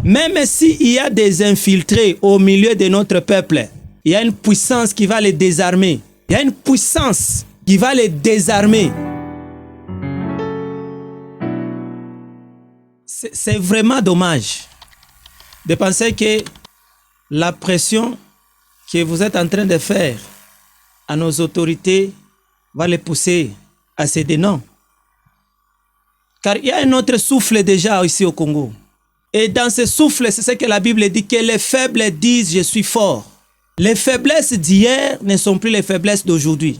Même s'il y a des infiltrés au milieu de notre peuple, il y a une puissance qui va les désarmer. Il y a une puissance qui va les désarmer. C'est vraiment dommage de penser que la pression que vous êtes en train de faire à nos autorités va les pousser à céder. Non. Car il y a un autre souffle déjà ici au Congo. Et dans ce souffle, c'est ce que la Bible dit, que les faibles disent « je suis fort ». Les faiblesses d'hier ne sont plus les faiblesses d'aujourd'hui.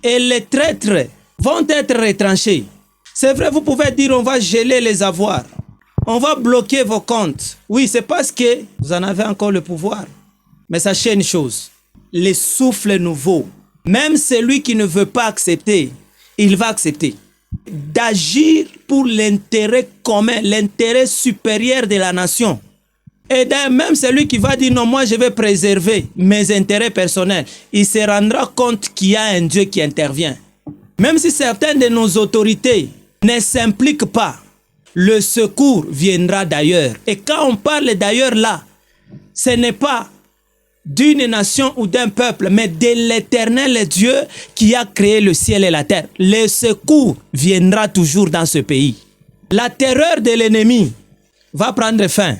Et les traîtres vont être retranchés. C'est vrai, vous pouvez dire on va geler les avoirs. On va bloquer vos comptes. Oui, c'est parce que vous en avez encore le pouvoir. Mais sachez une chose, les souffles nouveaux, même celui qui ne veut pas accepter, il va accepter d'agir pour l'intérêt commun, l'intérêt supérieur de la nation. Et même celui qui va dire non, moi je vais préserver mes intérêts personnels, il se rendra compte qu'il y a un Dieu qui intervient. Même si certaines de nos autorités ne s'impliquent pas, le secours viendra d'ailleurs. Et quand on parle d'ailleurs là, ce n'est pas d'une nation ou d'un peuple, mais de l'Éternel Dieu qui a créé le ciel et la terre. Le secours viendra toujours dans ce pays. La terreur de l'ennemi va prendre fin.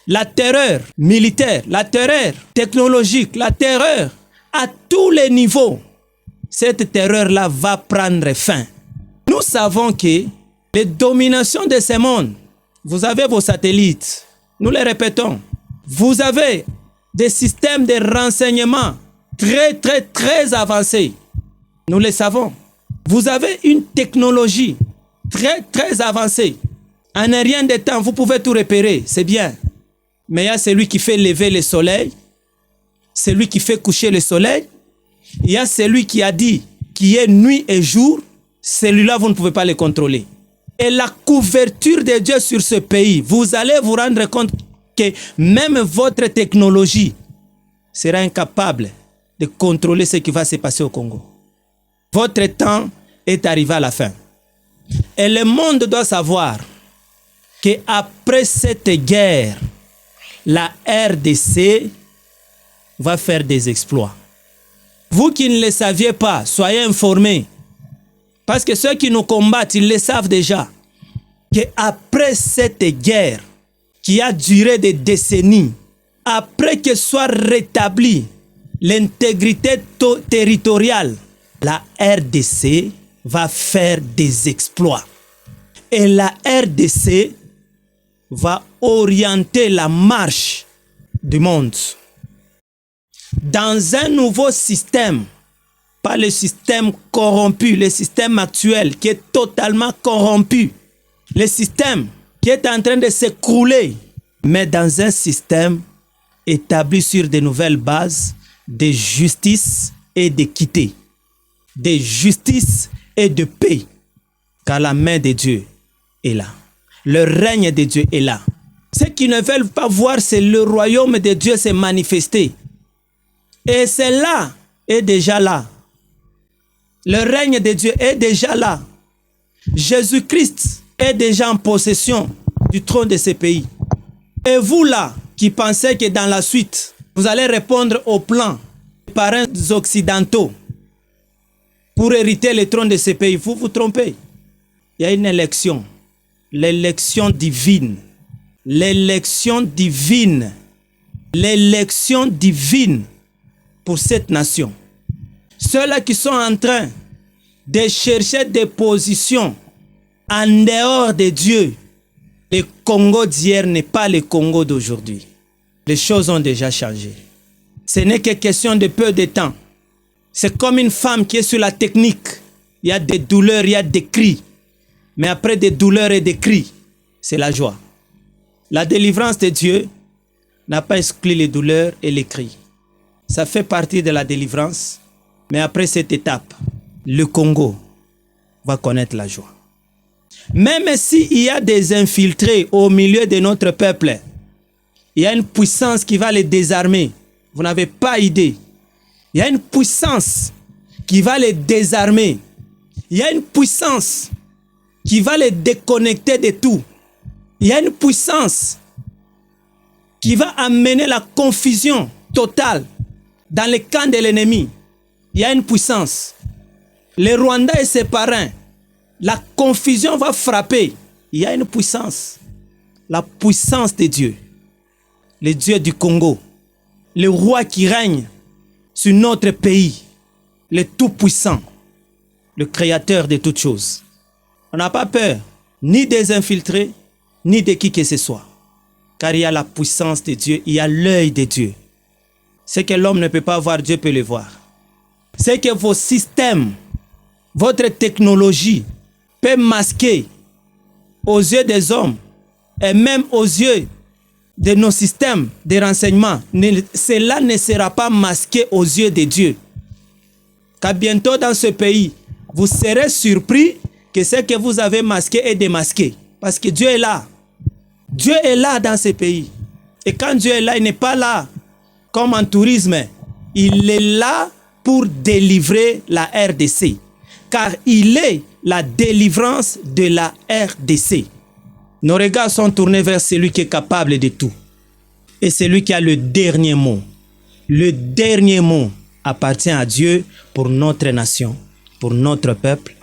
La terreur militaire, la terreur technologique, la terreur à tous les niveaux, cette terreur-là va prendre fin. Nous savons que les dominations de ce monde, vous avez vos satellites, nous les répétons, vous avez des systèmes de renseignement très avancés, nous le savons. Vous avez une technologie très avancée. En un rien de temps, vous pouvez tout repérer, c'est bien. Mais il y a celui qui fait lever le soleil, celui qui fait coucher le soleil. Il y a celui qui a dit qu'il y a nuit et jour. Celui-là, vous ne pouvez pas le contrôler. Et la couverture de Dieu sur ce pays, vous allez vous rendre compte que même votre technologie sera incapable de contrôler ce qui va se passer au Congo. Votre temps est arrivé à la fin. Et le monde doit savoir qu'après cette guerre, la RDC va faire des exploits. Vous qui ne le saviez pas, soyez informés. Parce que ceux qui nous combattent, ils le savent déjà. Qu'après cette guerre, qui a duré des décennies, après que soit rétablie l'intégrité territoriale, la RDC va faire des exploits. Et la RDC va orienter la marche du monde dans un nouveau système, pas le système corrompu, le système actuel qui est totalement corrompu, le système qui est en train de s'écrouler, mais dans un système établi sur de nouvelles bases de justice et d'équité, de justice et de paix, car la main de Dieu est là. Le règne de Dieu est là. Ceux qui ne veulent pas voir, c'est le royaume de Dieu se manifester. Et cela est déjà là. Le règne de Dieu est déjà là. Jésus-Christ est déjà en possession du trône de ce pays. Et vous là, qui pensez que dans la suite, vous allez répondre au plan des parrains occidentaux pour hériter le trône de ce pays, vous vous trompez. Il y a une élection. L'élection divine. L'élection divine. L'élection divine pour cette nation. Ceux-là qui sont en train de chercher des positions en dehors de Dieu, le Congo d'hier n'est pas le Congo d'aujourd'hui. Les choses ont déjà changé. Ce n'est que question de peu de temps. C'est comme une femme qui est sur la technique. Il y a des douleurs, il y a des cris. Mais après des douleurs et des cris, c'est la joie. La délivrance de Dieu n'a pas exclu les douleurs et les cris. Ça fait partie de la délivrance. Mais après cette étape, le Congo va connaître la joie. Même s'il y a des infiltrés au milieu de notre peuple, il y a une puissance qui va les désarmer. Vous n'avez pas idée. Il y a une puissance qui va les désarmer. Il y a une puissance qui va les déconnecter de tout. Il y a une puissance qui va amener la confusion totale dans les camps de l'ennemi. Il y a une puissance. Le Rwanda et ses parrains, la confusion va frapper. Il y a une puissance. La puissance de Dieu. Le Dieu du Congo. Le roi qui règne sur notre pays. Le Tout-Puissant. Le Créateur de toutes choses. On n'a pas peur ni des infiltrés, ni de qui que ce soit. Car il y a la puissance de Dieu, il y a l'œil de Dieu. Ce que l'homme ne peut pas voir, Dieu peut le voir. C'est que vos systèmes, votre technologie peut masquer aux yeux des hommes et même aux yeux de nos systèmes de renseignement. Cela ne sera pas masqué aux yeux de Dieu. Car bientôt dans ce pays, vous serez surpris que ce que vous avez masqué est démasqué. Parce que Dieu est là. Dieu est là dans ce pays. Et quand Dieu est là, il n'est pas là comme en tourisme. Il est là pour délivrer la RDC. Car il est la délivrance de la RDC. Nos regards sont tournés vers celui qui est capable de tout. Et celui qui a le dernier mot. Le dernier mot appartient à Dieu pour notre nation, pour notre peuple.